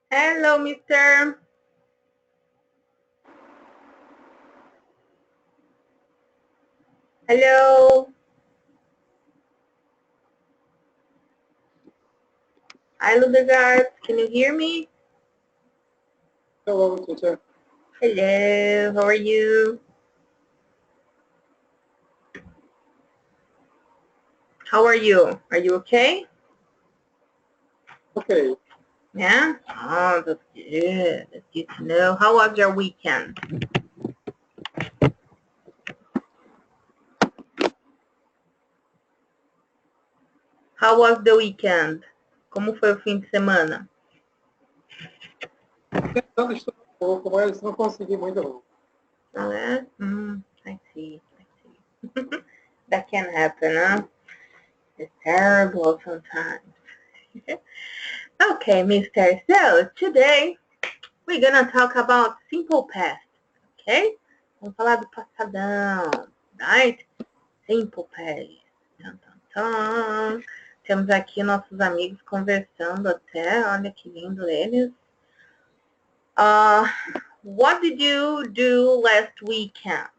Hello, mister. Hello. Hi, Ludegard. Can you hear me? Hello, teacher. Hello. How are you? How are you? Are you okay? Okay. Yeah? Oh, that's good. That's good to know. How was your weekend? How was the weekend? Como foi o fim de semana? Tentando estudar um pouco, mas não consegui muito não. Oh, yeah? I see. That can happen, huh? It's terrible sometimes. Okay, mister. So, today, we're gonna talk about simple past, ok? Vamos falar do passadão, right? Simple past. Tum, tum, tum. Temos aqui nossos amigos conversando até, olha que lindo eles. What did you do last weekend?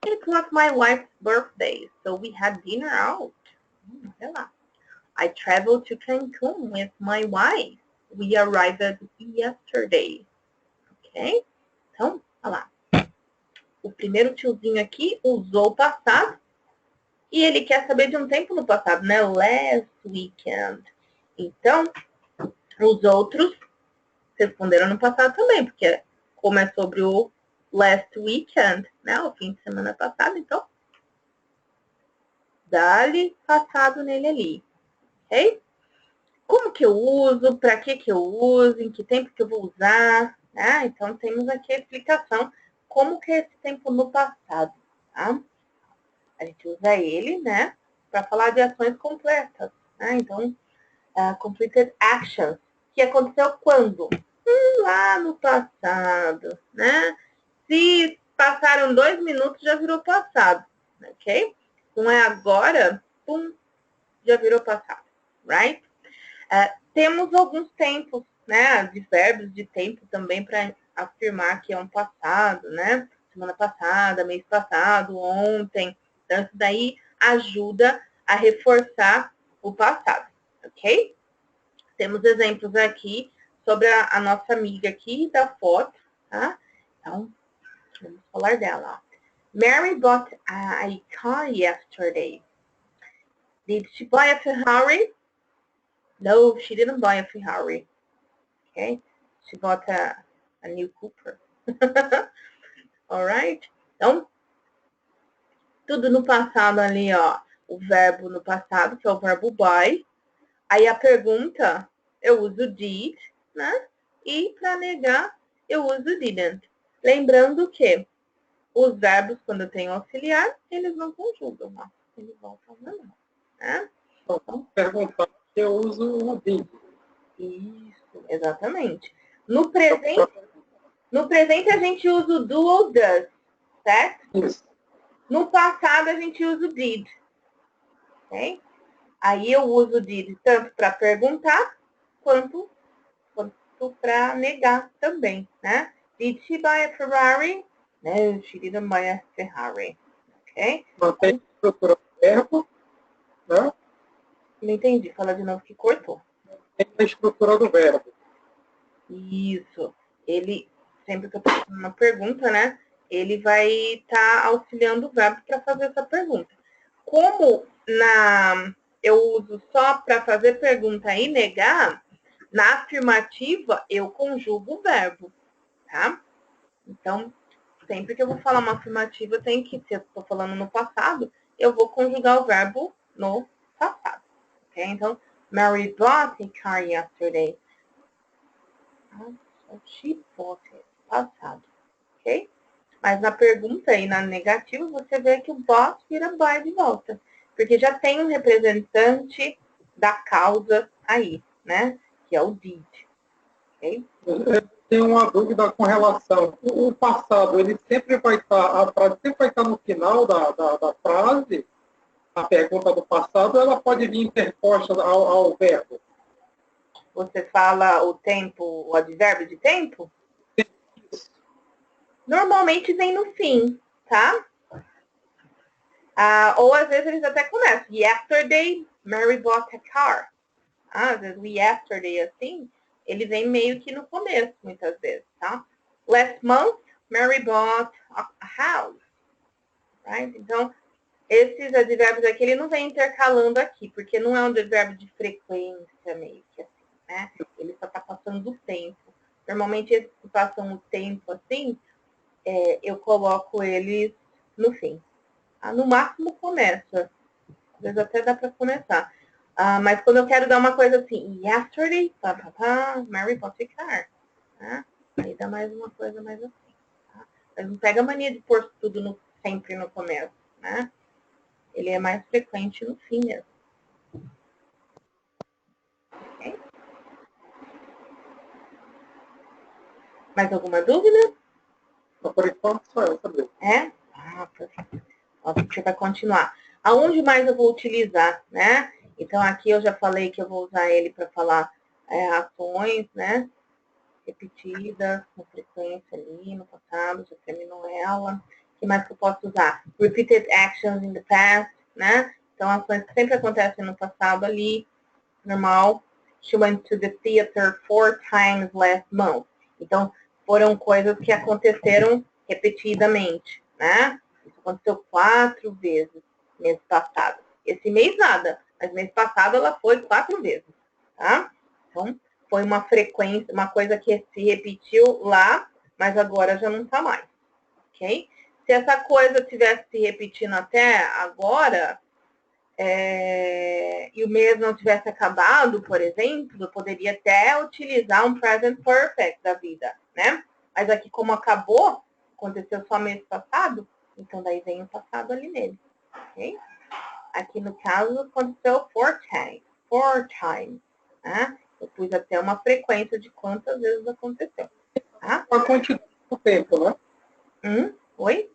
It was my wife's birthday, so we had dinner out. Sei lá. I traveled to Cancun with my wife. We arrived yesterday. Ok? Então, olha lá. O primeiro tiozinho aqui usou o passado e ele quer saber de um tempo no passado, né? Last weekend. Então, os outros responderam no passado também, porque como é sobre o last weekend, né? O fim de semana passado, então, dá-lhe passado nele ali. Ok? Como que eu uso, para que eu uso, em que tempo que eu vou usar, né? Então, temos aqui a explicação como que é esse tempo no passado, tá? A gente usa ele, né, para falar de ações completas, né? Então, completed actions, que aconteceu quando? Lá no passado, né? Se passaram 2 minutos, já virou passado, ok? Não é agora, pum, já virou passado, right? Temos alguns tempos, né, de verbos de tempo também para afirmar que é um passado, né? Semana passada, mês passado, ontem. Então, isso daí ajuda a reforçar o passado, ok? Temos exemplos aqui sobre a nossa amiga aqui da foto, tá? Então, vamos falar dela. Ó. Mary bought a car yesterday. Did she buy a Ferrari? No, she didn't buy a Ferrari. Okay? She bought a new Cooper. Alright? Então, tudo no passado ali, ó. O verbo no passado, que é o verbo buy. Aí a pergunta, eu uso did, né? E para negar, eu uso didn't. Lembrando que os verbos, quando eu tenho auxiliar, eles não conjugam, ó. Eles voltam normal, né? Então, perguntar se eu uso o did. Isso, exatamente. No presente a gente usa o do ou does, certo? Isso. No passado a gente usa o did, ok? Aí eu uso o did tanto para perguntar quanto para negar também, né? Did she buy a Ferrari? No, she didn't buy a Ferrari, ok? Mantém a estrutura do verbo, né? Não entendi, fala de novo que cortou. Tem a estrutura do verbo. Isso. Ele, sempre que eu estou fazendo uma pergunta, né? Ele vai estar auxiliando o verbo para fazer essa pergunta. Como eu uso só para fazer pergunta e negar, na afirmativa eu conjugo o verbo, tá? Então, sempre que eu vou falar uma afirmativa, tem que, se eu estou falando no passado, eu vou conjugar o verbo no passado, ok? Então, Mary bought a car yesterday. She bought it, passado, ok? Mas na pergunta e na negativa, você vê que o bought vira buy de volta. Porque já tem um representante da causa aí, né? Que é o did, ok? Eu tenho uma dúvida com relação. O passado, ele sempre vai estar, a frase sempre vai estar no final da frase, a pergunta do passado, ela pode vir interposta ao verbo. Você fala o tempo, o advérbio de tempo? Normalmente vem no fim, tá? Ou às vezes eles até começam. Yesterday, Mary bought a car. Às vezes o yesterday, assim, ele vem meio que no começo, muitas vezes, tá? Last month, Mary bought a house. Right? Então, esses advérbios aqui, ele não vem intercalando aqui, porque não é um advérbio de frequência, meio que assim, né? Ele só está passando o tempo. Normalmente, esses que passam o tempo assim, eu coloco eles no fim. No máximo, começa. Às vezes até dá para começar. Mas quando eu quero dar uma coisa assim, yesterday, Mary bought a car. Né? Aí dá mais uma coisa mais assim. Tá? Mas não pega a mania de pôr tudo sempre no começo, né? Ele é mais frequente no fim mesmo. Okay? Mais alguma dúvida? Por enquanto, só eu saber. É? Perfeito. Ó, a gente vai continuar. Aonde mais eu vou utilizar, né? Então, aqui eu já falei que eu vou usar ele para falar ações, né? Repetidas, com frequência ali no passado, já terminou ela. O que mais que eu posso usar? Repeated actions in the past, né? Então, ações que sempre acontecem no passado ali, normal. She went to the theater 4 times last month. Então, foram coisas que aconteceram repetidamente, né? Isso aconteceu 4 vezes mês passado. Esse mês nada, mas mês passado ela foi 4 vezes, tá? Então, foi uma frequência, uma coisa que se repetiu lá, mas agora já não está mais, ok? Se essa coisa tivesse se repetindo até agora, e o mês não tivesse acabado, por exemplo, eu poderia até utilizar um present perfect da vida, né? Mas aqui, como acabou, aconteceu só mês passado, então daí vem o passado ali nele, ok? Aqui no caso, aconteceu 4 times, né? Eu pus até uma frequência de quantas vezes aconteceu. Tá? A quantidade do tempo, né? Oi?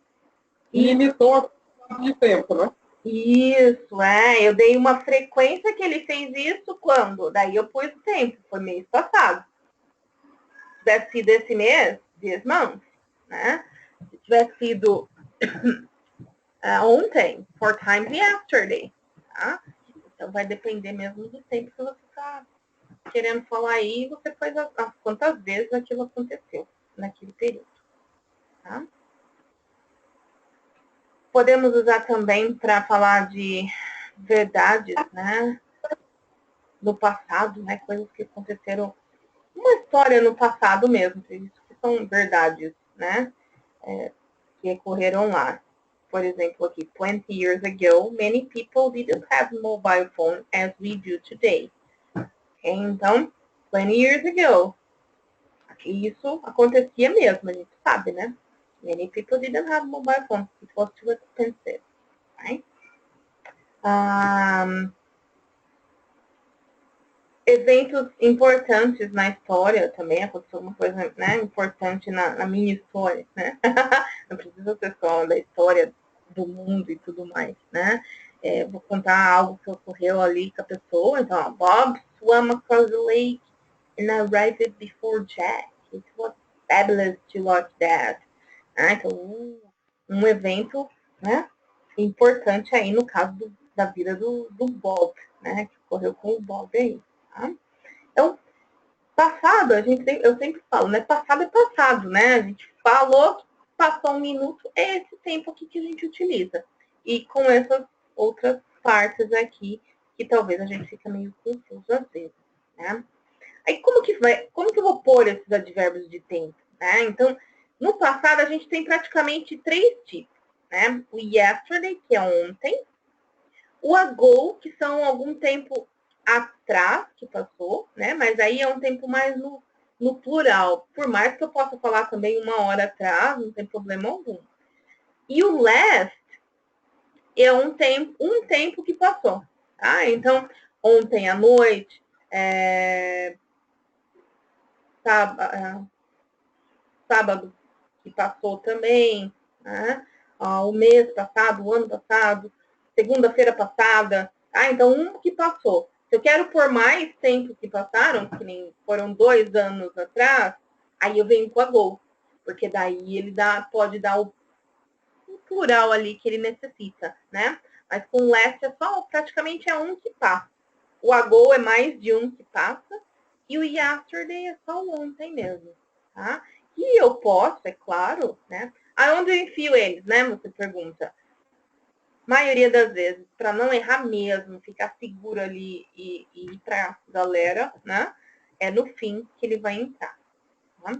Limitou a quantidade de tempo, né? Isso, eu dei uma frequência que ele fez isso quando? Daí eu pus o tempo, foi mês passado. Se tivesse sido esse mês, this month, né? Se tivesse sido ontem, 4 times yesterday, tá? Então vai depender mesmo do tempo que você está querendo falar aí, você faz quantas vezes aquilo aconteceu naquele período, tá? Podemos usar também para falar de verdades, né? No passado, né? Coisas que aconteceram, uma história no passado mesmo, isso que são verdades, né? Que ocorreram lá. Por exemplo, aqui, 20 years ago, many people didn't have mobile phone as we do today. Okay? Então, 20 years ago, isso acontecia mesmo, a gente sabe, né? Many people didn't have mobile phones. It was too expensive, right? Eventos importantes na história também, aconteceu uma coisa, né, importante na minha história, né? Não precisa ser só da história do mundo e tudo mais, né? Vou contar algo que ocorreu ali com a pessoa. Então, Bob swam across the lake and arrived before Jack. It was fabulous to watch that. Então, um evento, né, importante aí no caso da vida do Bob, né, que ocorreu com o Bob aí. Tá? Então, passado, eu sempre falo, né? Passado é passado, né? A gente falou, passou um minuto, é esse tempo aqui que a gente utiliza. E com essas outras partes aqui, que talvez a gente fique meio confuso às vezes, né? Aí, como que eu vou pôr esses advérbios de tempo, né? Então, no passado, a gente tem praticamente 3 tipos, né? O yesterday, que é ontem, o ago, que são algum tempo atrás que passou, né? Mas aí é um tempo mais no plural. Por mais que eu possa falar também 1 hora atrás, não tem problema algum. E o last é um tempo que passou, tá? Então, ontem à noite, sábado que passou também, né? O mês passado, o ano passado, segunda-feira passada. Então, um que passou. Se eu quero por mais tempo que passaram, que nem foram 2 anos atrás, aí eu venho com a go. Porque daí ele pode dar o plural ali que ele necessita, né? Mas com last é só, praticamente é um que passa. O ago é mais de um que passa. E o yesterday é só o ontem mesmo, tá? E eu posso, é claro, né? Aonde eu enfio eles, né? Você pergunta. Maioria das vezes, para não errar mesmo, ficar seguro ali e ir para galera, né? É no fim que ele vai entrar. Tá?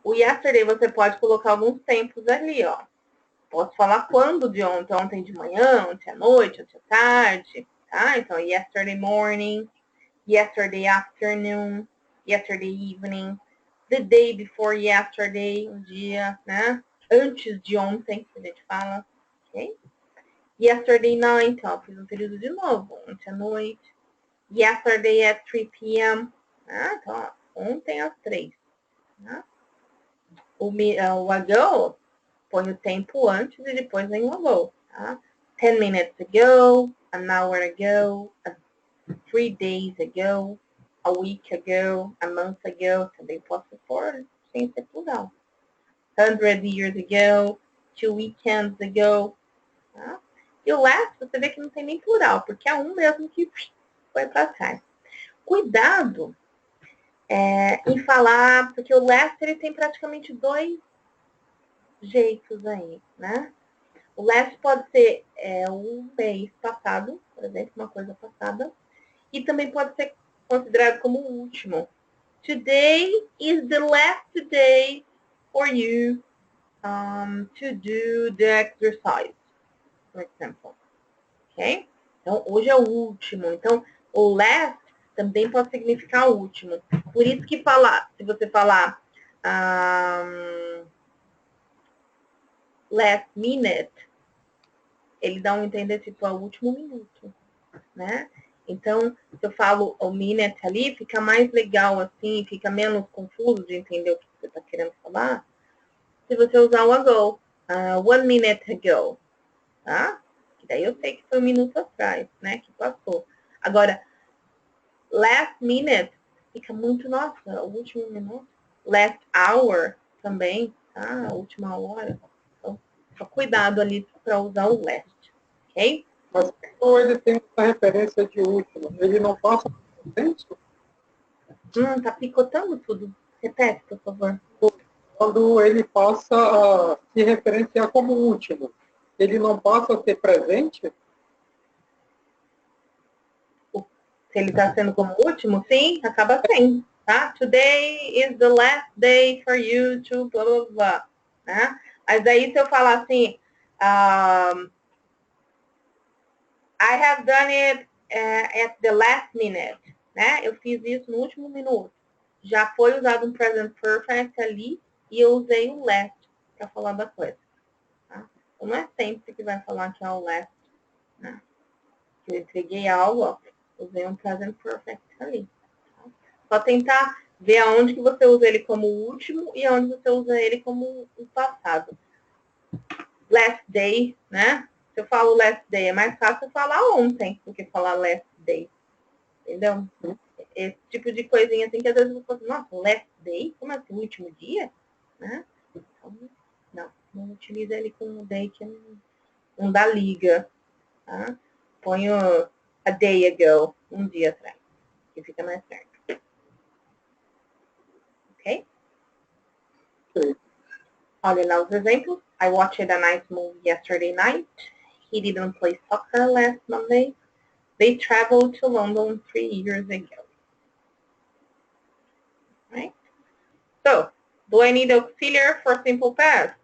O yesterday você pode colocar alguns tempos ali, ó. Posso falar quando de ontem, ontem de manhã, ontem à noite, ontem à tarde, tá? Então, yesterday morning, yesterday afternoon, yesterday evening, the day before yesterday, um dia, né? Antes de ontem, que a gente fala, ok? Yesterday night, ó, fiz um período de novo, ontem à noite. Yesterday at 3 p.m. Ah, então, ó, ontem às 3. Né? O ago, põe o tempo antes e depois vem o ago. Tá? 10 minutes ago, an hour ago, 3 days ago, a week ago, a month ago. Também posso pôr sem ser plural. 100 years ago, 2 weekends ago. Tá? E o last, você vê que não tem nem plural, porque é um mesmo que foi para trás. Cuidado em falar, porque o last ele tem praticamente 2 jeitos aí, né? O last pode ser um mês passado, por exemplo, uma coisa passada, e também pode ser considerado como o último. Today is the last day for you to do the exercise, for example. Ok? Então, hoje é o último. Então, o last também pode significar último. Por isso que se você falar last minute, ele dá um entender tipo ao último minuto, né? Então, se eu falo o minute ali, fica mais legal assim, fica menos confuso de entender o que você está querendo falar. Se você usar o ago, 1 minute ago, tá? Que daí eu sei que foi 1 minuto atrás, né? Que passou. Agora, last minute fica muito, nossa, o último minuto. Last hour também, tá? A última hora. Então, só cuidado ali para usar o last, ok? Mas quando ele tem essa referência de último, ele não passa por senso? Tá picotando tudo. Repete, por favor. Quando ele passa a se referenciar como último, ele não passa a ser presente? Se ele está sendo como último, sim, acaba sendo, tá? Today is the last day for you to blá, blá, blá. Né? Mas aí, se eu falar assim, I have done it at the last minute, né? Eu fiz isso no último minuto. Já foi usado um present perfect ali e eu usei o last para falar da coisa. Tá? Então, não é sempre que vai falar que é o last, né? Eu entreguei algo, ó, usei um present perfect ali. Tá? Só tentar ver aonde que você usa ele como último e aonde você usa ele como o passado. Last day, né? Se eu falo last day, é mais fácil falar ontem do que falar last day. Entendeu? Esse tipo de coisinha assim que às vezes você fala, nossa, last day? Como assim? O último dia? Né? Então, não utiliza ele com o day que não dá liga. Tá? Põe o a day ago, um dia atrás, que fica mais certo. Ok? Olha lá os exemplos. I watched a nice movie yesterday night. He didn't play soccer last Monday. They traveled to London 3 years ago. Right? So, do I need auxiliary for simple past?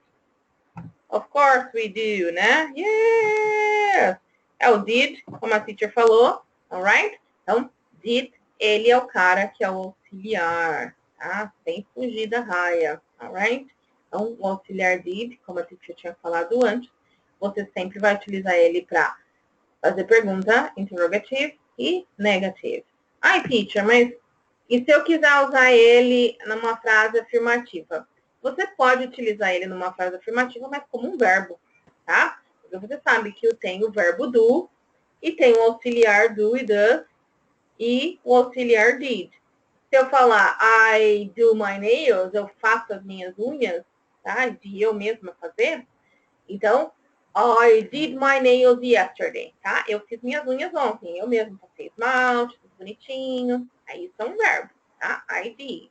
Of course we do, né? Yes! É o did, como a teacher falou, alright? Então, did, ele é o cara que é o auxiliar, tá? Sem fugir da raia, alright? Então, o auxiliar did, como a teacher tinha falado antes, você sempre vai utilizar ele para fazer pergunta, interrogative e negative. Ai, teacher, mas e se eu quiser usar ele numa frase afirmativa? Você pode utilizar ele numa frase afirmativa, mas como um verbo, tá? Porque você sabe que eu tenho o verbo do E tem o auxiliar do e does e o auxiliar did. Se eu falar I do my nails, eu faço as minhas unhas, tá? De eu mesma fazer. Então, I did my nails yesterday, tá? Eu fiz minhas unhas ontem, eu mesma passei esmalte, tudo bonitinho. Aí isso é um verbo, tá? I did.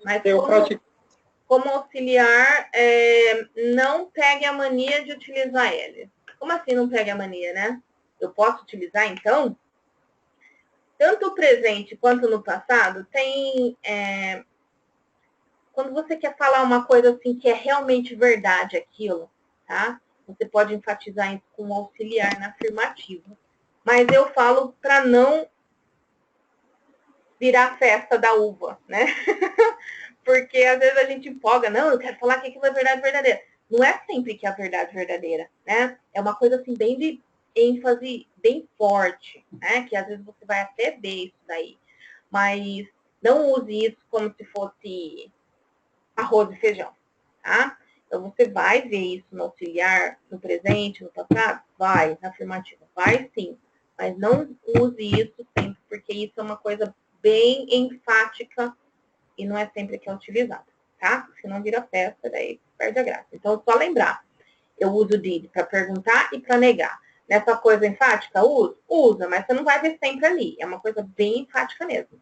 Mas como auxiliar, não pegue a mania de utilizar ele. Como assim não pegue a mania, né? Eu posso utilizar, então? Tanto o presente quanto no passado, tem... quando você quer falar uma coisa assim que é realmente verdade aquilo, tá? Você pode enfatizar isso com um auxiliar na afirmativa. Mas eu falo para não virar festa da uva, né? Porque às vezes a gente empolga, não, eu quero falar que aquilo é verdade verdadeira. Não é sempre que é a verdade verdadeira, né? É uma coisa assim, bem de ênfase, bem forte, né? Que às vezes você vai até ver isso daí. Mas não use isso como se fosse arroz e feijão, tá? Então, você vai ver isso no auxiliar, no presente, no passado? Vai, na afirmativa. Vai sim, mas não use isso sempre, porque isso é uma coisa bem enfática e não é sempre que é utilizado, tá? Senão vira festa, daí perde a graça. Então, só lembrar, eu uso did para perguntar e para negar. Nessa coisa enfática, usa, mas você não vai ver sempre ali. É uma coisa bem enfática mesmo.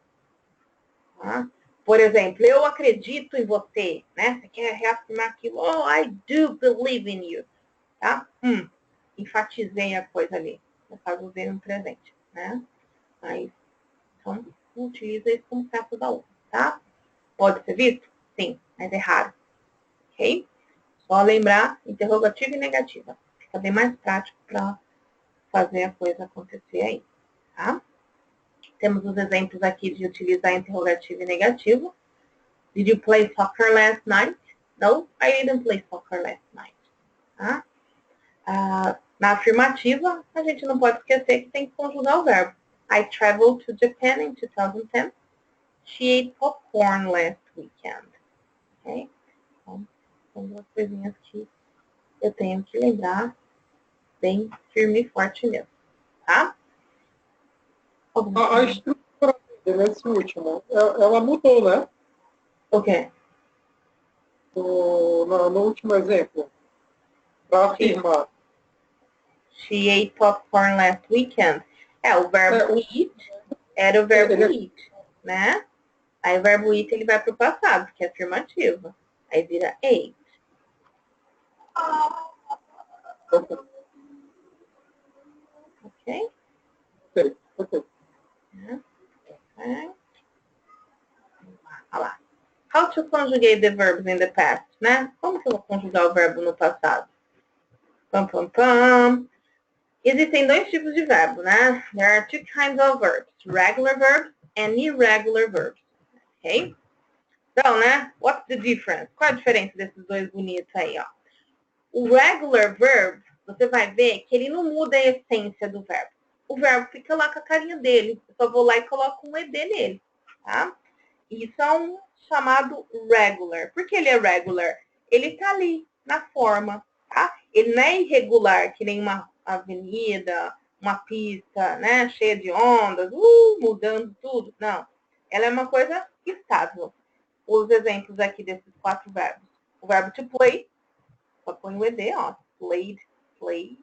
Tá? Por exemplo, eu acredito em você, né? Você quer reafirmar aquilo, oh, I do believe in you, tá? Enfatizei a coisa ali, no caso, usei no presente, né? Mas, então, não utiliza isso como festa da uva, tá? Pode ser visto? Sim, mas é raro, ok? Só lembrar interrogativa e negativa. Fica bem mais prático para fazer a coisa acontecer aí, tá? Temos os exemplos aqui de utilizar interrogativo e negativo. Did you play soccer last night? No, I didn't play soccer last night. Tá? Na afirmativa, a gente não pode esquecer que tem que conjugar o verbo. I traveled to Japan in 2010. She ate popcorn last weekend. Ok? Então, são duas coisinhas que eu tenho que lembrar bem firme e forte mesmo. Tá? A estrutura nesse último, ela mudou, né? O quê? No último exemplo, para afirmar. She ate popcorn last weekend. O verbo eat era o verbo eat, né? Aí o verbo eat ele vai para o passado, que é afirmativo. Aí vira ate. Ok? Ok. Olha lá. How to conjugate the verbs in the past, né? Como que eu vou conjugar o verbo no passado? Pam, pam, pam. Existem dois tipos de verbo, né? There are two kinds of verbs. Regular verbs and irregular verbs. Ok? Então, né? What's the difference? Qual a diferença desses dois bonitos aí, ó? O regular verb, você vai ver que ele não muda a essência do verbo. O verbo fica lá com a carinha dele. Eu só vou lá e coloco um ED nele, tá? Isso é um chamado regular. Por que ele é regular? Ele tá ali, na forma, tá? Ele não é irregular, que nem uma avenida, uma pista, né? Cheia de ondas, mudando tudo. Não. Ela é uma coisa estável. Os exemplos aqui desses 4 verbos. O verbo to play, só põe o ED, ó. Played, played,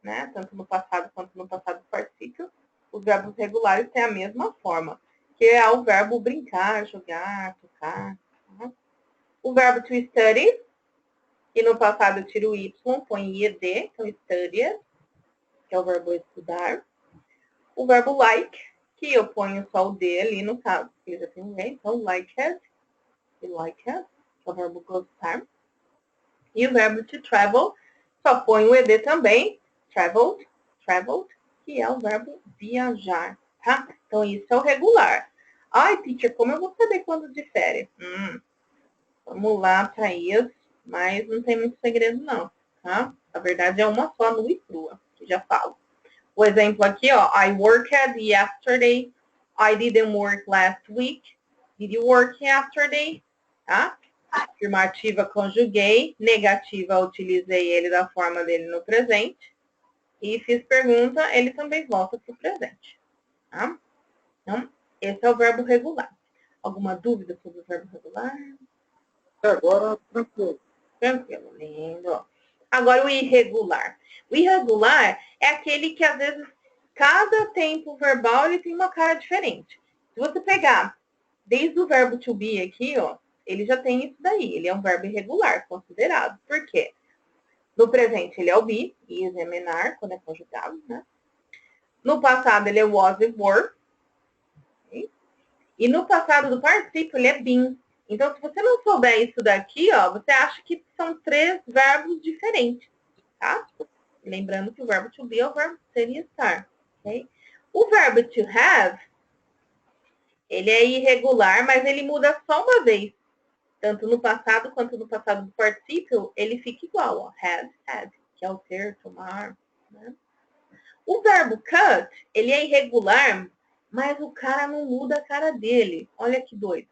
né? Tanto no passado quanto no passado particípio. Os verbos regulares têm a mesma forma, que é o verbo brincar, jogar, tocar. Tá? O verbo to study, que no passado eu tiro o Y, põe ED, então studied, que é o verbo estudar. O verbo like, que eu ponho só o D ali no caso, porque já tem um E, então liked, e liked, que é o verbo gostar. E o verbo to travel, só põe o ED também, traveled, traveled, que é o verbo viajar, tá? Então, isso é o regular. Ai, teacher, como eu vou saber quando difere? Vamos lá para isso, mas não tem muito segredo não, tá? Na verdade, é uma só, nua e crua, que já falo. O exemplo aqui, ó, I worked yesterday, I didn't work last week, did you work yesterday? Tá? Afirmativa, conjuguei. Negativa, utilizei ele da forma dele no presente. e fiz pergunta, ele também volta para o presente. Tá? Então, esse é o verbo regular. Alguma dúvida sobre o verbo regular? Até agora, tranquilo. Tranquilo, lindo. Agora o irregular. O irregular é aquele que, às vezes, cada tempo verbal ele tem uma cara diferente. Se você pegar desde o verbo to be aqui, ó, ele já tem isso daí. Ele é um verbo irregular, considerado. Por quê? No presente ele é o be, is, am, and are, quando é conjugado, né? No passado ele é was e were. Okay? E no passado do particípio ele é been. Então, se você não souber isso daqui, ó, você acha que são 3 verbos diferentes, tá? Lembrando que o verbo to be é o verbo ser e estar, ok? O verbo to have, ele é irregular, mas ele muda só uma vez. Tanto no passado quanto no passado do particípio, ele fica igual, ó. Had, had, que é o ter, tomar, né? O verbo cut, ele é irregular, mas o cara não muda a cara dele. Olha que doido.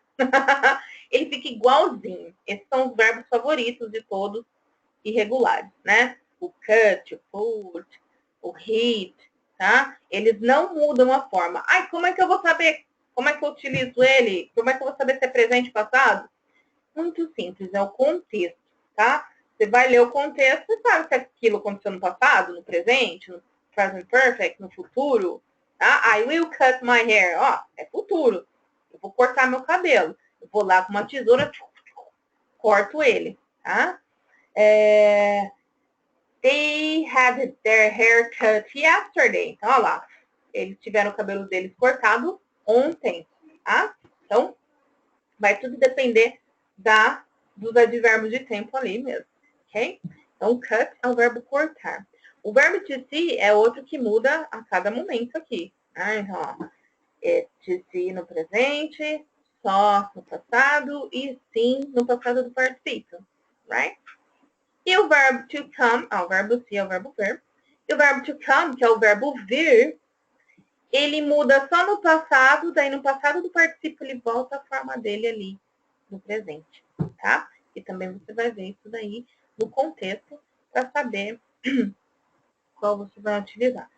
Ele fica igualzinho. Esses são os verbos favoritos de todos irregulares, né? O cut, o put, o hit, tá? Eles não mudam a forma. Ai, como é que eu vou saber? Como é que eu utilizo ele? Como é que eu vou saber se é presente ou passado? Muito simples, é o contexto, tá? Você vai ler o contexto e sabe se aquilo aconteceu no passado, no presente, no present perfect, no futuro, tá? I will cut my hair. Ó, é futuro. Eu vou cortar meu cabelo. Eu vou lá com uma tesoura, corto ele, tá? They had their hair cut yesterday. Então, olha lá. Eles tiveram o cabelo deles cortado ontem, tá? Então, vai tudo depender dos advérbios de tempo ali mesmo, ok? Então, cut é o verbo cortar. O verbo to see é outro que muda a cada momento aqui. Tá? Então, ó, é to see no presente, só no passado e sim no passado do particípio, right? E o verbo to come, o verbo see é o verbo ver. E o verbo to come, que é o verbo vir, ele muda só no passado, daí no passado do particípio ele volta à forma dele ali no presente, tá? E também você vai ver isso daí no contexto para saber qual você vai utilizar,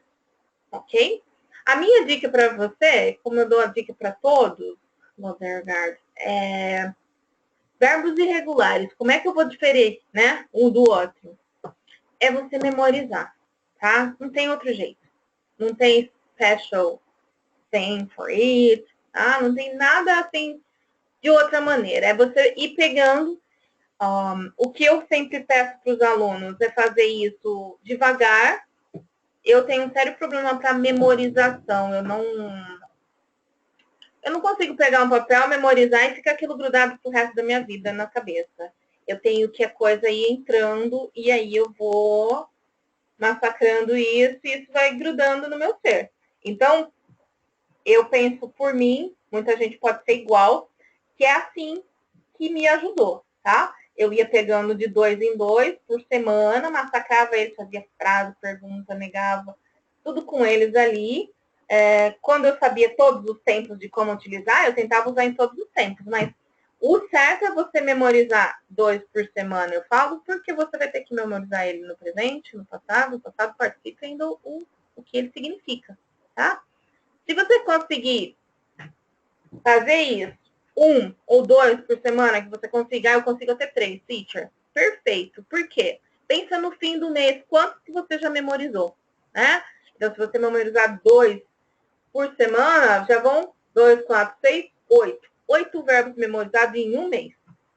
ok? A minha dica para você, como eu dou a dica para todos, Lovergard, é verbos irregulares. Como é que eu vou diferir, né, um do outro? É você memorizar, tá? Não tem outro jeito. Não tem special thing for it, tá? Não tem nada assim de outra maneira. É você ir pegando. O que eu sempre peço para os alunos é fazer isso devagar. Eu tenho um sério problema para memorização. Eu não consigo pegar um papel, memorizar e ficar aquilo grudado pro resto da minha vida na cabeça. Eu tenho que a coisa ir entrando e aí eu vou massacrando isso e isso vai grudando no meu ser. Então, eu penso por mim, muita gente pode ser igual, que é assim que me ajudou, tá? Eu ia pegando de 2 em 2 por semana, massacrava eles, fazia frase, pergunta, negava, tudo com eles ali. Quando eu sabia todos os tempos de como utilizar, eu tentava usar em todos os tempos, mas o certo é você memorizar 2 por semana, eu falo, porque você vai ter que memorizar ele no presente, no passado participa ainda o que ele significa, tá? Se você conseguir fazer isso, 1 ou 2 por semana, que você consiga, eu consigo até 3, teacher. Perfeito. Por quê? Pensa no fim do mês, quanto que você já memorizou, né? Então, se você memorizar 2 por semana, já vão 2, 4, 6, 8. 8 verbos memorizados em um mês.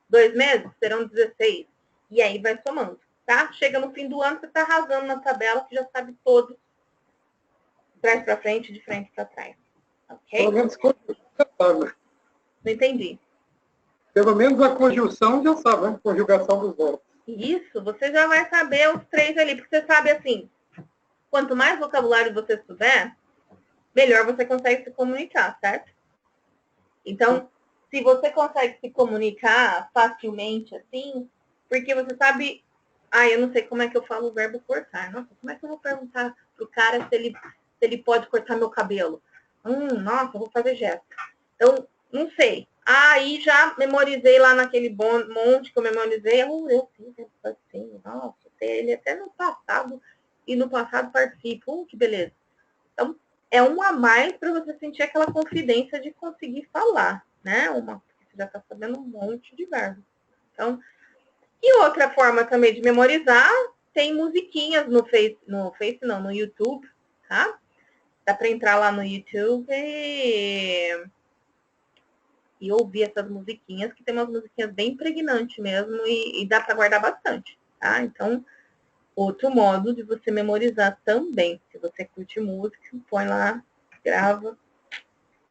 2 meses serão 16. E aí vai somando, tá? Chega no fim do ano, você está arrasando na tabela, que já sabe todos, de trás para frente, de frente para trás. Ok? Pelo menos conjunção já sabe. Não entendi. Pelo menos a conjunção já sabe, né? Conjugação dos verbos. Isso, você já vai saber os 3 ali, porque você sabe assim, quanto mais vocabulário você souber, melhor você consegue se comunicar, certo? Então, se você consegue se comunicar facilmente assim, porque você sabe, eu não sei como é que eu falo o verbo cortar. Nossa, como é que eu vou perguntar pro cara se ele pode cortar meu cabelo? Nossa, eu vou fazer gesto. Então, não sei. Aí já memorizei lá naquele monte que eu memorizei. Eu fiz assim, nossa, ele até no passado e no passado participo. Que beleza. Então, é um a mais para você sentir aquela confidência de conseguir falar, né? Você já está sabendo um monte de verbo. Então, e outra forma também de memorizar, tem musiquinhas no YouTube, tá? Dá para entrar lá no YouTube e ouvir essas musiquinhas, que tem umas musiquinhas bem impregnantes mesmo e dá para guardar bastante, tá? Então, outro modo de você memorizar também. Se você curte música, põe lá, grava,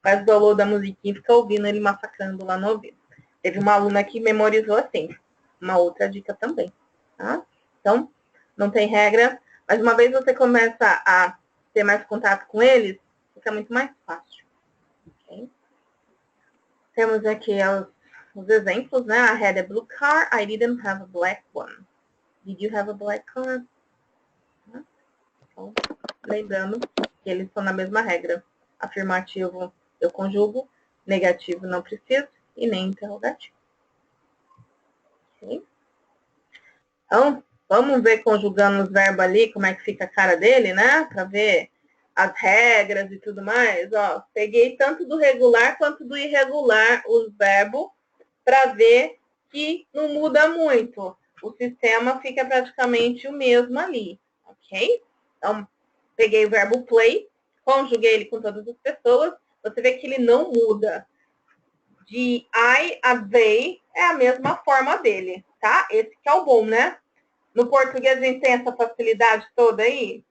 faz o download da musiquinha e fica ouvindo ele massacrando lá no ouvido. Teve uma aluna que memorizou assim. Uma outra dica também, tá? Então, não tem regra, mas uma vez você começa a ter mais contato com eles, fica muito mais fácil. Okay? Temos aqui os exemplos, né? I had a blue car, I didn't have a black one. Did you have a black car? Então, lembrando que eles estão na mesma regra. Afirmativo eu conjugo, negativo não preciso e nem interrogativo. Okay? Então, vamos ver conjugando os verbos ali, como é que fica a cara dele, né? Para ver as regras e tudo mais. Ó, peguei tanto do regular quanto do irregular os verbos para ver que não muda muito. O sistema fica praticamente o mesmo ali, ok? Então, peguei o verbo play, conjuguei ele com todas as pessoas, você vê que ele não muda. De I a they é a mesma forma dele, tá? Esse que é o bom, né? No português a gente tem essa facilidade toda aí?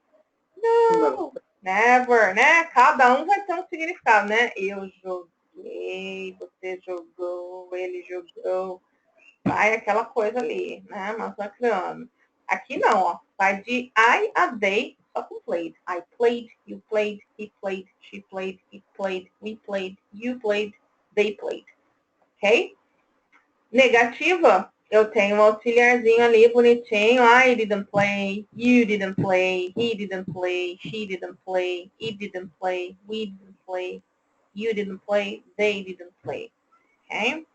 Não, never, né? Cada um vai ter um significado, né? Eu joguei, você jogou, ele jogou. Vai aquela coisa ali, né? Massacrando. Aqui não, ó. Vai de I a they, só com played. I played, you played, he played, she played, it played, we played, you played, they played. Ok? Negativa, eu tenho um auxiliarzinho ali bonitinho. I didn't play, you didn't play, he didn't play, she didn't play, it didn't play, we didn't play, you didn't play, they didn't play. Ok?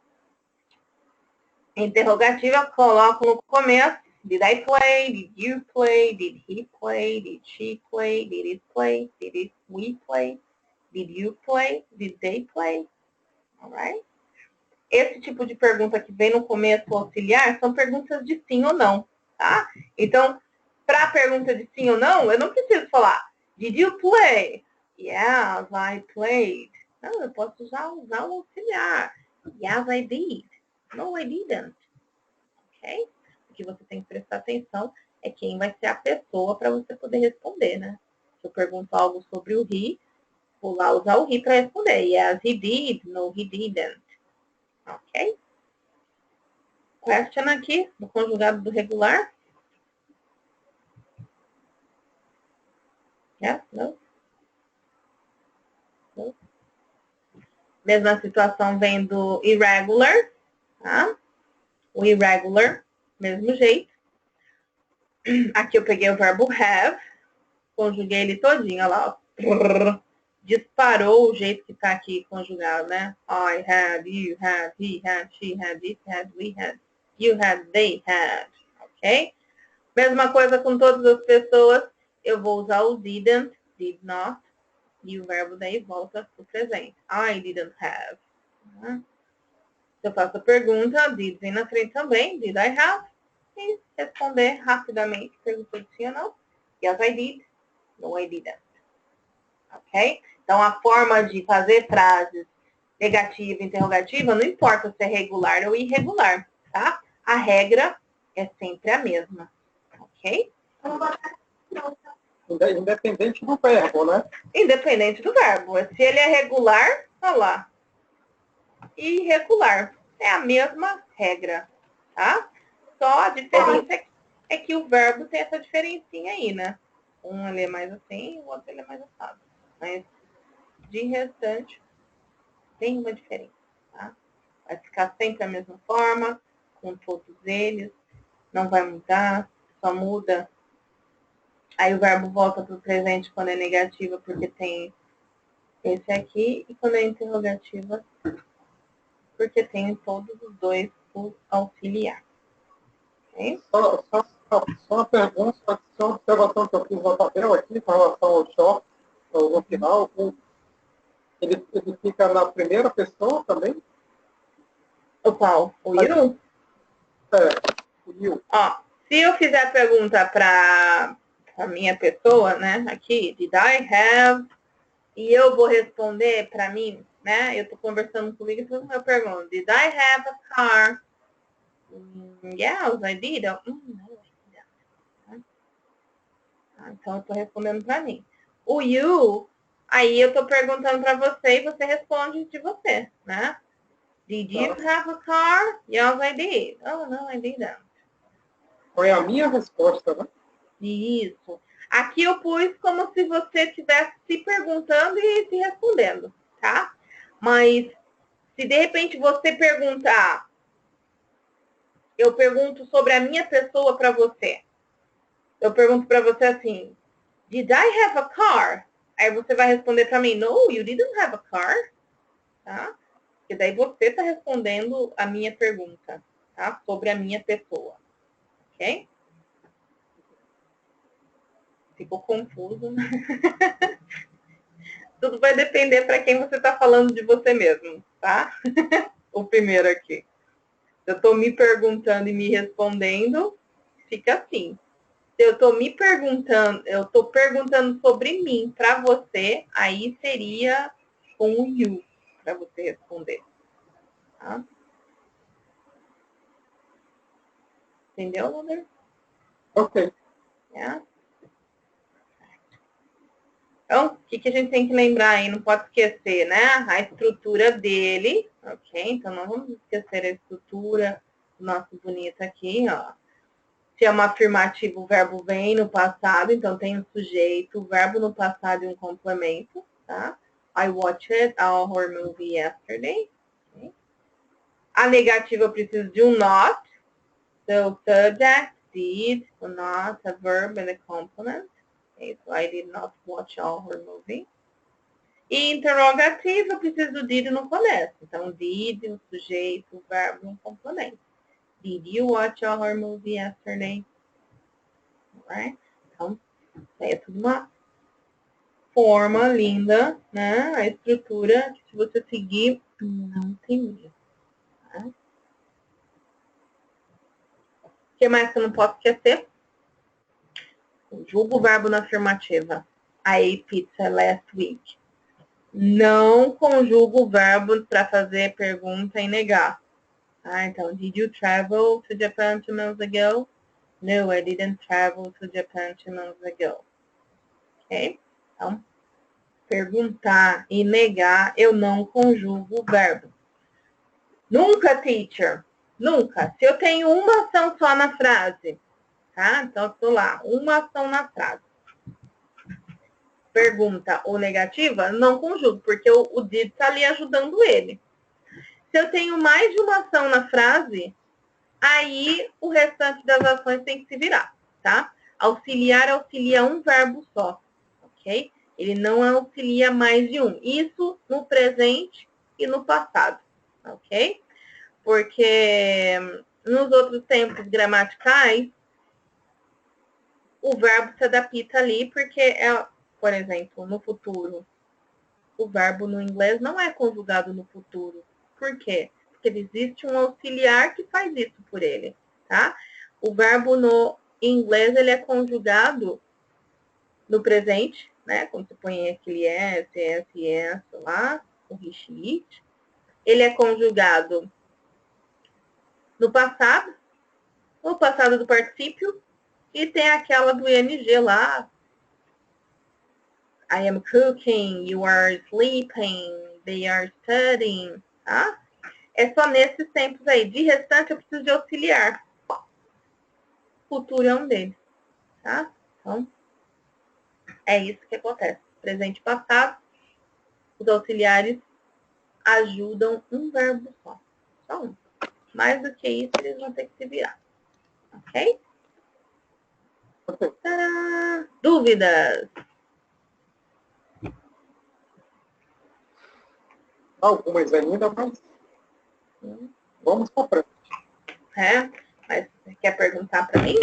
Interrogativa, eu coloco no começo. Did I play? Did you play? Did he play? Did she play? Did it play? Did we play? Did you play? Did they play? Alright? Esse tipo de pergunta que vem no começo auxiliar são perguntas de sim ou não, tá? Então, para a pergunta de sim ou não, eu não preciso falar Did you play? Yes, I played. Não, eu posso já usar o auxiliar. Yes, I did. No, I didn't. Ok? O que você tem que prestar atenção é quem vai ser a pessoa para você poder responder, né? Se eu pergunto algo sobre o he, vou lá usar o he para responder. Yes, he did. No, he didn't. Ok? Question aqui, no conjugado do regular. Yes, no. No. Mesma situação vem do irregular, tá? O irregular, mesmo jeito. Aqui eu peguei o verbo have, conjuguei ele todinho, olha lá, ó. Disparou o jeito que tá aqui conjugado, né? I had, you had, he had, she had, it had, we had, you had, they had, ok? Mesma coisa com todas as pessoas, eu vou usar o didn't, did not, e o verbo daí volta para o presente. I didn't have. Se eu faço a pergunta, did vem na frente também, did I have? E responder rapidamente, perguntou sim ou não. Yes, I did. No, I didn't. Ok? Então, a forma de fazer frases negativa e interrogativa não importa se é regular ou irregular, tá? A regra é sempre a mesma, ok? Independente do verbo, né? Independente do verbo. Se ele é regular, olha lá. E irregular. É a mesma regra, tá? Só a diferença é que o verbo tem essa diferencinha aí, né? Um ele é mais assim, o outro ele é mais assado. Mas, de restante, tem uma diferença, tá? Vai ficar sempre a mesma forma, com todos eles. Não vai mudar, só muda. Aí o verbo volta para o presente quando é negativa, porque tem esse aqui. E quando é interrogativa, porque tem todos os dois o auxiliar. Okay? Só Só uma pergunta, só uma observação que eu fiz no papel aqui com relação ao short, no final. Ele fica na primeira pessoa também? O qual? O you? O you. Ó, se eu fizer a pergunta para a minha pessoa, né, aqui, did I have, e eu vou responder para mim, né, eu estou conversando comigo, então eu pergunto, did I have a car? Yes, I did. No, I didn't. Então eu estou respondendo para mim. O you, aí eu estou perguntando para você e você responde de você, né? Did you have a car? Yes, I did. Oh, no, I didn't. Foi a minha resposta, né? Isso. Aqui eu pus como se você estivesse se perguntando e se respondendo, tá? Mas se de repente você perguntar, eu pergunto sobre a minha pessoa para você. Eu pergunto para você assim, did I have a car? Aí você vai responder para mim, no, you didn't have a car. Tá? Porque daí você está respondendo a minha pergunta, tá? Sobre a minha pessoa. Ok? Ficou confuso, né? Tudo vai depender para quem você está falando de você mesmo, tá? O primeiro aqui. Se eu estou me perguntando e me respondendo, fica assim. Se eu estou me perguntando, eu estou perguntando sobre mim para você, aí seria com o you para você responder. Tá? Entendeu, Luder? Ok. É. Então, o que a gente tem que lembrar aí? Não pode esquecer, né? A estrutura dele, ok? Então, não vamos esquecer a estrutura do nosso bonito aqui, ó. Se é um afirmativo, o verbo vem no passado, então tem um sujeito, o verbo no passado e um complemento, tá? I watched a horror movie yesterday. Okay. A negativa eu preciso de um not. So, subject, did, o not, a verb and a complement. Okay, so I did not watch a horror movie. E interrogativa, eu preciso do did no começo. Então, did, o sujeito, o verbo, um complemento. Did you watch a horror movie yesterday? Right? Então, é tudo uma forma linda, né? A estrutura que se você seguir, não tem erro. Tá? O que mais que eu não posso esquecer? Conjuga o verbo na afirmativa. I ate pizza last week. Não conjuga o verbo para fazer pergunta e negar. Tá? Então, did you travel to Japan 2 months ago? No, I didn't travel to Japan 2 months ago. Ok? Então, perguntar e negar, eu não conjugo o verbo. Nunca, teacher. Nunca. Se eu tenho uma ação só na frase, tá? Então, estou lá, uma ação na frase. Pergunta ou negativa, não conjugo, porque o did está ali ajudando ele. Se eu tenho mais de uma ação na frase, aí o restante das ações tem que se virar, tá? Auxiliar auxilia um verbo só, ok? Ele não auxilia mais de um. Isso no presente e no passado, ok? Porque nos outros tempos gramaticais, o verbo se adapta ali, porque, por exemplo, no futuro, o verbo no inglês não é conjugado no futuro. Por quê? Porque existe um auxiliar que faz isso por ele, tá? O verbo no inglês, ele é conjugado no presente, né? Quando você põe aquele S lá, o he, ele é conjugado no passado do particípio, e tem aquela do ing lá. I am cooking, you are sleeping, they are studying, tá? É só nesses tempos aí. De restante, eu preciso de auxiliar. Futuro é um deles, tá? Então, é isso que acontece. Presente e passado, os auxiliares ajudam um verbo só. Só um. Mais do que isso, eles vão ter que se virar. Ok? Tadã! Dúvidas? Algumas ainda, mas vamos para frente. É? Mas você quer perguntar para mim?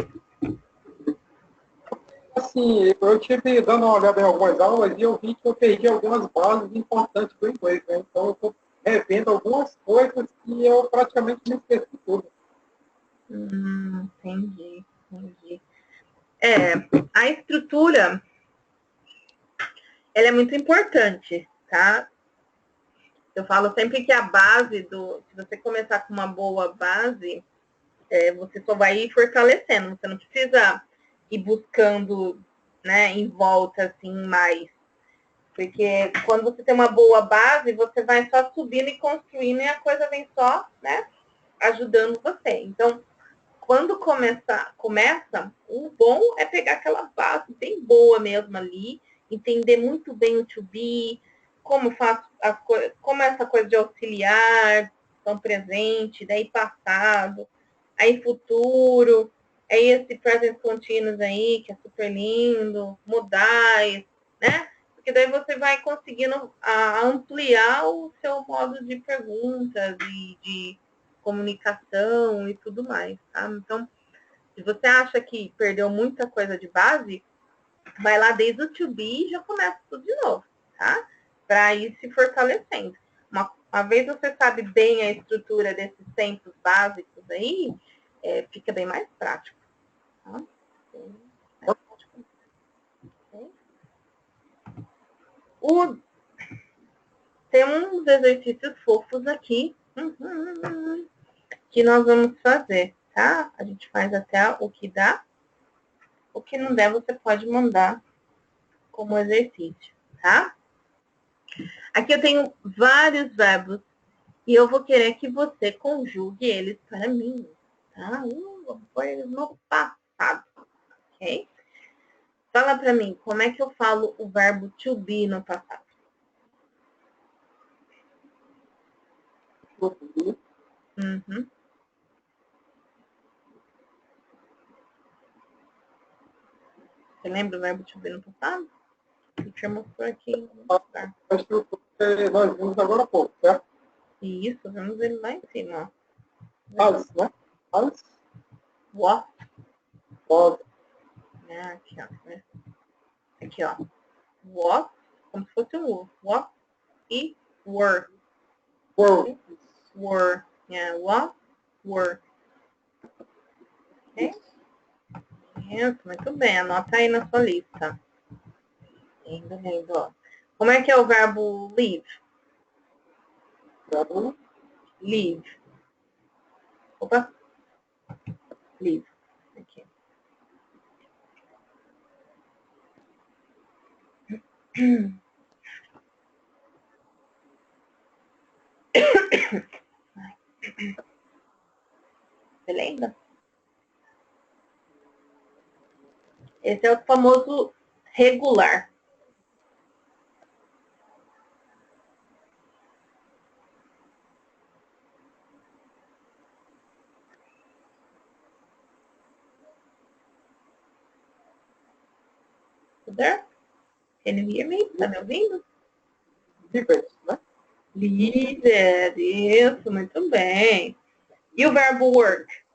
Assim, eu tive dando uma olhada em algumas aulas e eu vi que eu perdi algumas bases importantes do inglês, né? Então eu estou revendo algumas coisas que eu praticamente me esqueci tudo. Entendi, entendi. A estrutura, ela é muito importante, tá? Eu falo sempre que a base se você começar com uma boa base, você só vai ir fortalecendo. Você não precisa ir buscando, né, em volta, assim, mais. Porque quando você tem uma boa base, você vai só subindo e construindo e a coisa vem só, né, ajudando você. Então, quando começa, o bom é pegar aquela base bem boa mesmo ali, entender muito bem o to be, como faço as coisas, como essa coisa de auxiliar, então presente, daí passado, aí futuro, aí esse present continuous aí, que é super lindo, modais, né? Porque daí você vai conseguindo ampliar o seu modo de perguntas e de comunicação e tudo mais, tá? Então, se você acha que perdeu muita coisa de base, vai lá desde o to be e já começa tudo de novo, tá? Para ir se fortalecendo. Uma vez você sabe bem a estrutura desses tempos básicos aí, fica bem mais prático. Tá? Tem uns exercícios fofos aqui que nós vamos fazer, tá? A gente faz até o que dá. O que não der, você pode mandar como exercício, tá? Aqui eu tenho vários verbos e eu vou querer que você conjugue eles para mim, tá? Vou pôr eles no passado, ok? Fala para mim, como é que eu falo o verbo to be no passado? Uhum. Você lembra o verbo to be no passado? Deixa eu mostrar aqui. A estrutura que nós vimos agora há pouco, certo? Isso, vamos ele lá em cima, ó. As, né? As. What? Was. Aqui, ó. Aqui, ó. What, como se fosse um U. What e were. Were. Were. Yeah, what were. Ok? Isso, muito bem. Anota aí na sua lista. Lindo, lindo. Como é que é o verbo leave? Verbo. Leave. Opa. Leave. Aqui. Você lembra? Esse é o famoso regular. There? Can you hear me? Tá me ouvindo? Líder, né? Líder, isso, muito bem. E o verbo work?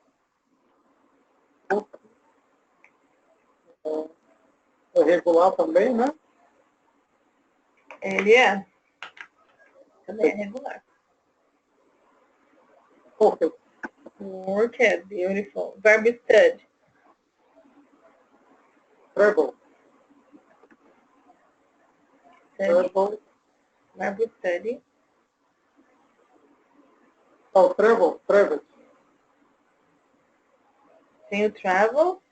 É regular também, né? Ele é? Também é regular. Perfect. Work é beautiful. Verbo study? Travel. Travel. Verbo study. Oh, travel. Travel. Tem o travel.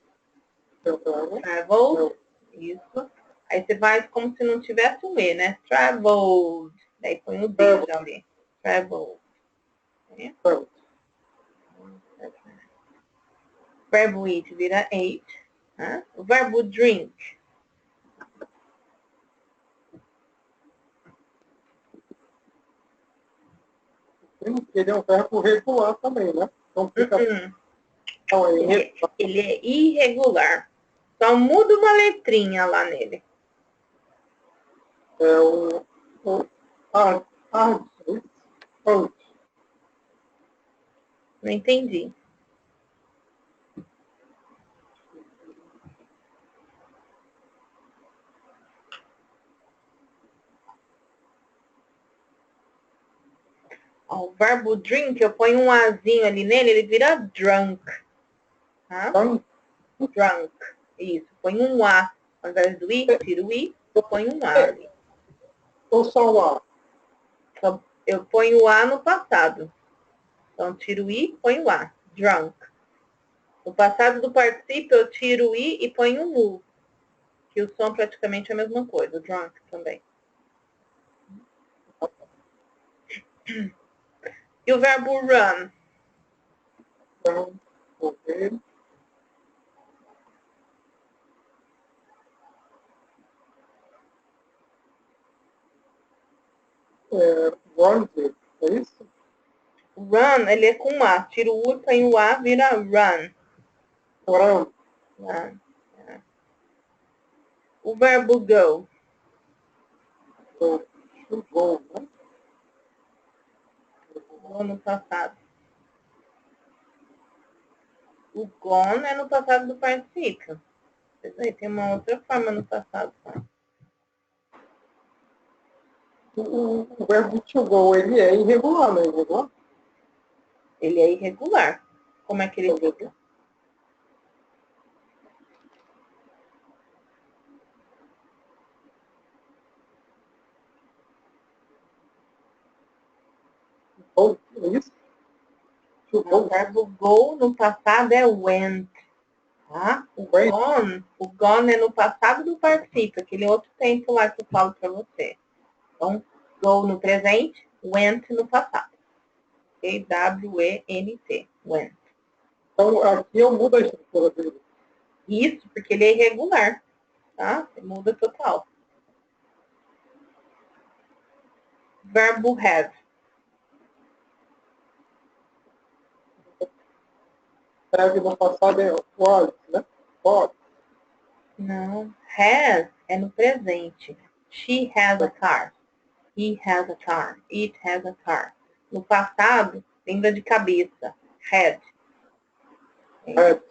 Travel. Traveled. Isso. Aí você vai como se não tivesse um E, né? Traveled. Daí põe o D já ali. Traveled. Travel. Verbo eat vira ate. Né? O verbo drink. Ele é um verbo regular também, né? Então fica. Então, Ele é irregular. Só muda uma letrinha lá nele. É o hard. Não entendi. Ó, o verbo drink, eu ponho um azinho ali nele, ele vira drunk. Tá? Drunk. Drunk. Isso. Põe um A. Ao invés do I, tiro o I, eu ponho um A ali. Ou só o A? Então, eu ponho o A no passado. Então, tiro o I, ponho o A. Drunk. No passado do particípio, eu tiro o I e ponho um U. Que o som praticamente é a mesma coisa. Drunk também. E o verbo run? Então, vou ver. Run, é isso? Run, ele é com A. Tiro o U e ponho o A, vira run. Run. Run. É. O verbo go? Go, né? Go no passado. O gone é no passado do particípio. Isso aí tem uma outra forma no passado. Tá? O verbo to go, ele é irregular, não é irregular? Ele é irregular. Como é que ele fica? Go, é isso? To O go. verbo go no passado é went. Tá? O gone é no passado do particípio, aquele outro tempo lá que eu falo para você. Então, go no presente, went no passado. W-E-N-T. Went. Então, aqui eu mudo a estrutura dele. Isso, porque ele é irregular. Tá? Você muda total. Verbo have. Have no passado é was, né? Was. Não. Has é no presente. She has a car. He has a car. It has a car. No passado, lembra de cabeça. Had. Had.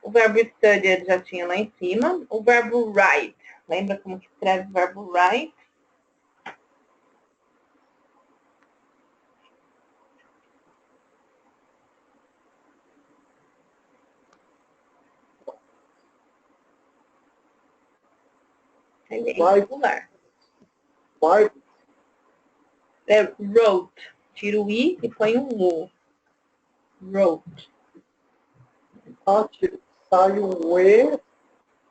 O verbo study já tinha lá em cima. O verbo write. Lembra como que escreve o verbo write? Ele é irregular. Write. É wrote. Tira o I e põe um O. Wrote. Sai o E,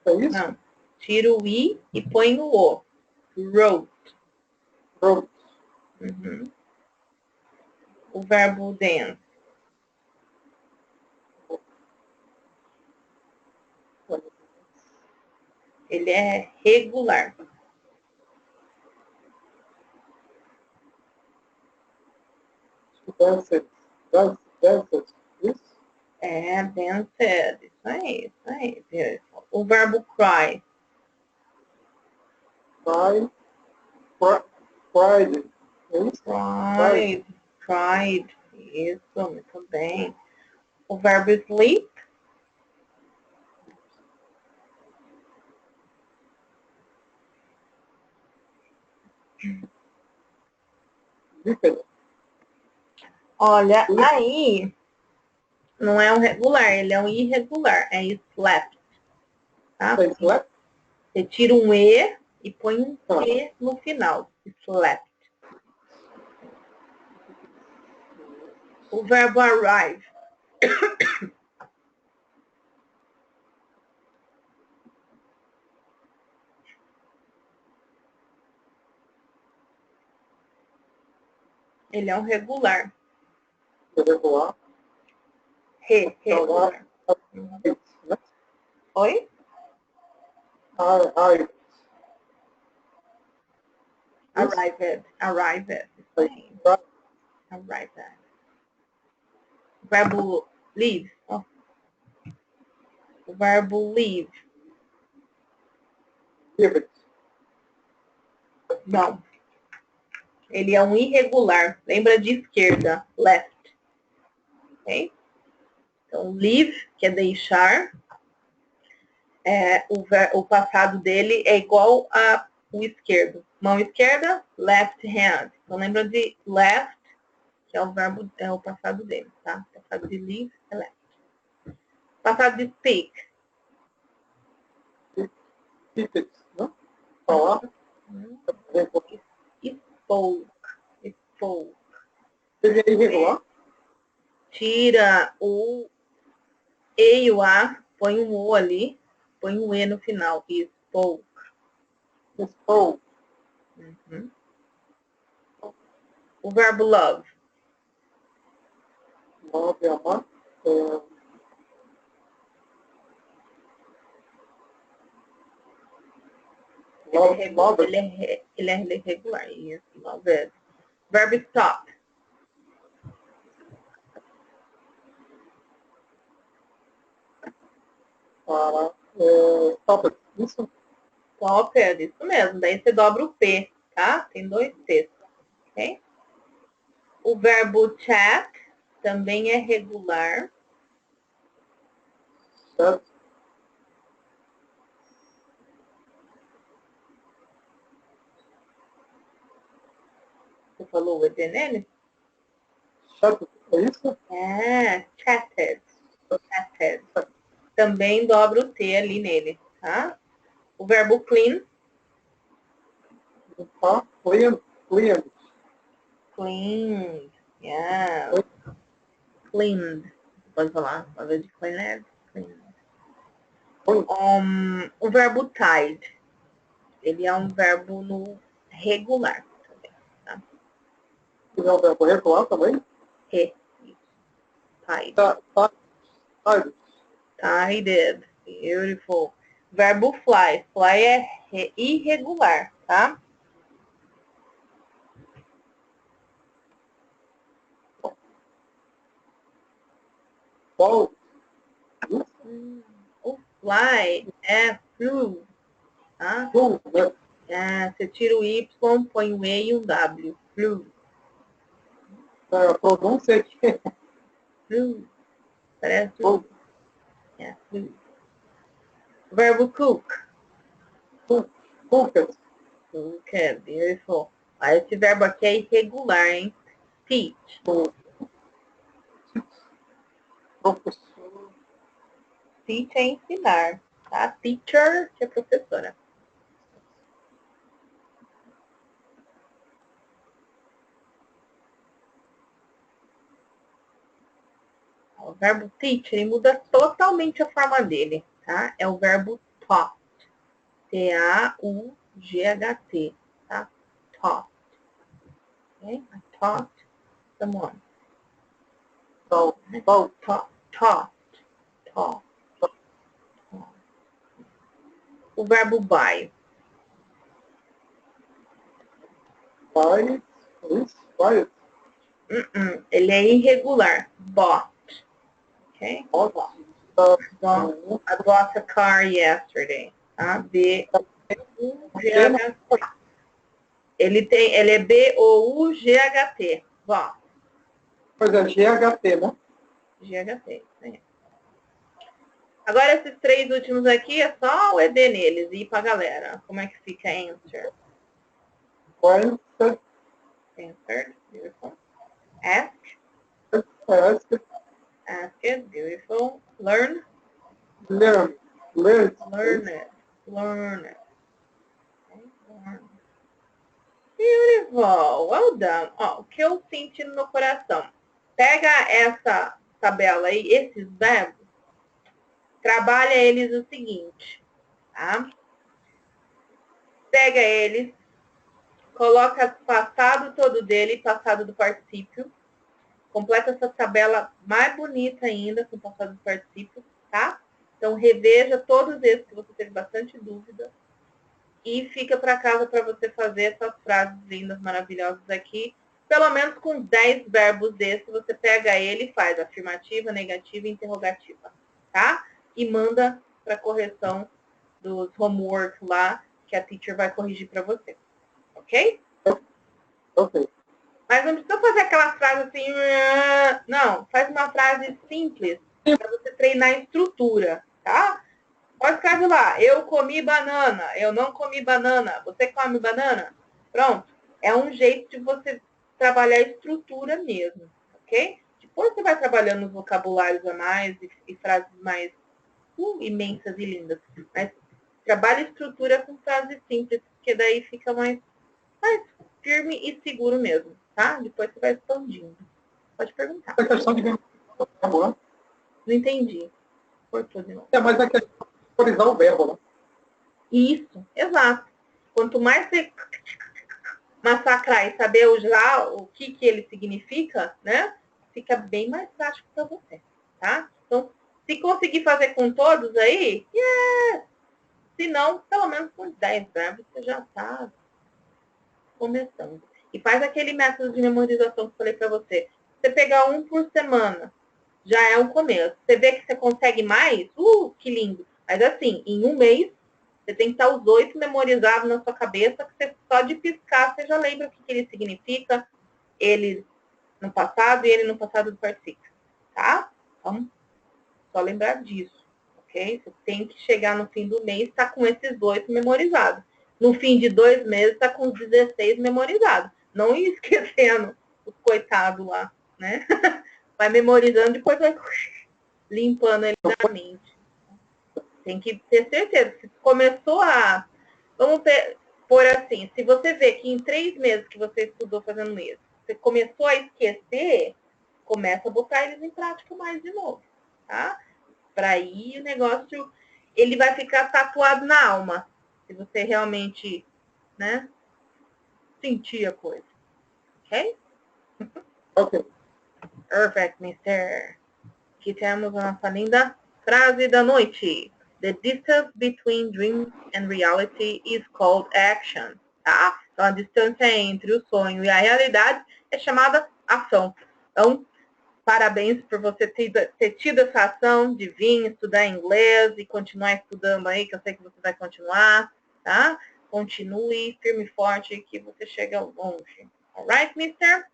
é isso? Não. Tira o I e põe o O. Wrote. Wrote. Uhum. O verbo dance. Ele é regular. Danced. Danced. Isso? É, danced. Isso aí, isso aí. O verbo cry. Cry. Cried. É isso? Cried. Cried. Isso, muito bem. O verbo sleep. Sleeped. Olha, aí não é um regular, ele é um irregular. É slept. Tá? Slept. Você tira um E e põe um T no final. Slept. O verbo arrive. Ele é um regular. Irregular. Regular. Oi? Arrived. Arrived. Arrived. Arrived. Verbo leave. Oh. O verbo leave. Give it. Não. Ele é um irregular. Lembra de esquerda. Left. Ok? Então, leave, que é deixar. O passado dele é igual a o esquerdo. Mão esquerda, left hand. Então, lembra de left, que é o verbo, é o passado dele, tá? Passado de live é left. Passado de speak. Speak, não? Falar. Spoke. Spoke. Ele é irregular? Tira o E e o A, põe um O ali, põe um E no final. Spoke. Spoke. Uhum. O verbo love. Love, amar. Ele é irregular. Isso, love. Verbo stop. Para. Stop. Isso? Stop, é isso mesmo. Daí você dobra o P, tá? Tem dois P's, ok? O verbo chat também é regular. Certo. Você falou o ED nele? Certo. É isso? É, chatted. Chatted. Também dobra o T ali nele, tá? O verbo clean. Tá. Clean. Clean. Cleaned. Yeah. Cleaned. Pode falar. Pode de cleaned. Cleaned. O verbo tied. Ele é um verbo no regular também, tá? Ele é um verbo regular também? Tied. Tied. Beautiful. Verbo fly. Fly é irregular, tá? Qual? O fly é flew, tá? Né? É, você tira o Y, põe um E e um W. Flew. A pronúncia aqui é Flew. Parece flew. É, flew. Verbo cook. Cooked. Cooked, beautiful. Aí esse verbo aqui é irregular, hein? Teach. Professor. Teach é ensinar, tá? Teacher, que é professora. O verbo teach, ele muda totalmente a forma dele, tá? É o verbo taught. T-A-U-G-H-T, tá? Taught. Okay? I taught someone. Taught. Taught. O verbo buy. Vai. Isso. Vai. Ele é irregular. Bought. Okay? Bought. I bought a car yesterday. Tá? B-U-G-H-T. Ele é B-O-U-G-H-T. Bought. Pois é, GHT, né? G-H-T. Né? Agora, esses três últimos aqui é só o ED neles e ir pra galera. Como é que fica answer? Answered. Answered. Beautiful. Ask. Asked. Asked. Beautiful. Learn. Learn. Learn. Learn it. Learn it. Okay. Learn. Beautiful. Well done. Ó, o que eu senti no meu coração. Pega essa tabela aí, esses verbos, trabalha eles o seguinte, tá? Pega eles, coloca passado todo dele, passado do particípio, completa essa tabela mais bonita ainda com o passado do particípio, tá? Então, reveja todos esses que você teve bastante dúvida e fica para casa para você fazer essas frases lindas, maravilhosas aqui. Pelo menos com 10 verbos desses, você pega ele e faz afirmativa, negativa e interrogativa, tá? E manda para correção dos homework lá, que a teacher vai corrigir para você. Ok? Ok. Mas não precisa fazer aquela frase assim, não, faz uma frase simples para você treinar a estrutura, tá? Pode escrever lá, eu comi banana, eu não comi banana, você come banana? Pronto. É um jeito de você trabalhar a estrutura mesmo, ok? Depois você vai trabalhando os vocabulários a mais e frases mais imensas e lindas. Mas trabalhe estrutura com frases simples, porque daí fica mais firme e seguro mesmo, tá? Depois você vai expandindo. Pode perguntar. A questão de verbo, né? Não entendi. Cortou de novo. Mas a questão de valorizar o verbo, né? Isso, exato. Quanto mais você massacrar e saber usar o que ele significa, né? Fica bem mais prático para você, tá? Então, se conseguir fazer com todos aí, yeah! Se não, pelo menos com 10 verbos você já está começando. E faz aquele método de memorização que eu falei para você. Você pegar um por semana, já é um começo. Você vê que você consegue mais, que lindo. Mas assim, em um mês, você tem que estar os 8 memorizados na sua cabeça, que você só de piscar, você já lembra o que ele significa, ele no passado e ele no passado do particípio, tá? Então, só lembrar disso, ok? Você tem que chegar no fim do mês e estar com esses 8 memorizados. No fim de 2 meses, está com os 16 memorizados. Não ir esquecendo os coitados lá, né? Vai memorizando, depois vai limpando ele da mente. Tem que ter certeza. Se começou a... Vamos por assim, se você vê que em 3 meses que você estudou fazendo isso, você começou a esquecer, começa a botar eles em prática mais de novo, tá? Para aí o negócio, ele vai ficar tatuado na alma, se você realmente, né, sentir a coisa. Ok? Ok. Perfect, mister. Aqui temos a nossa linda frase da noite. The distance between dream and reality is called action. Tá? Então, a distância entre o sonho e a realidade é chamada ação. Então, parabéns por você ter tido essa ação de vir estudar inglês e continuar estudando aí, que eu sei que você vai continuar, tá? Continue firme e forte que você chega longe. Alright, mister?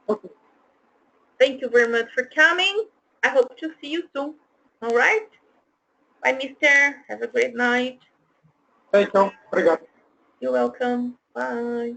Ok. Thank you very much for coming. I hope to see you soon. All right? Bye, mister. Have a great night. Então, obrigado. You're welcome. Bye.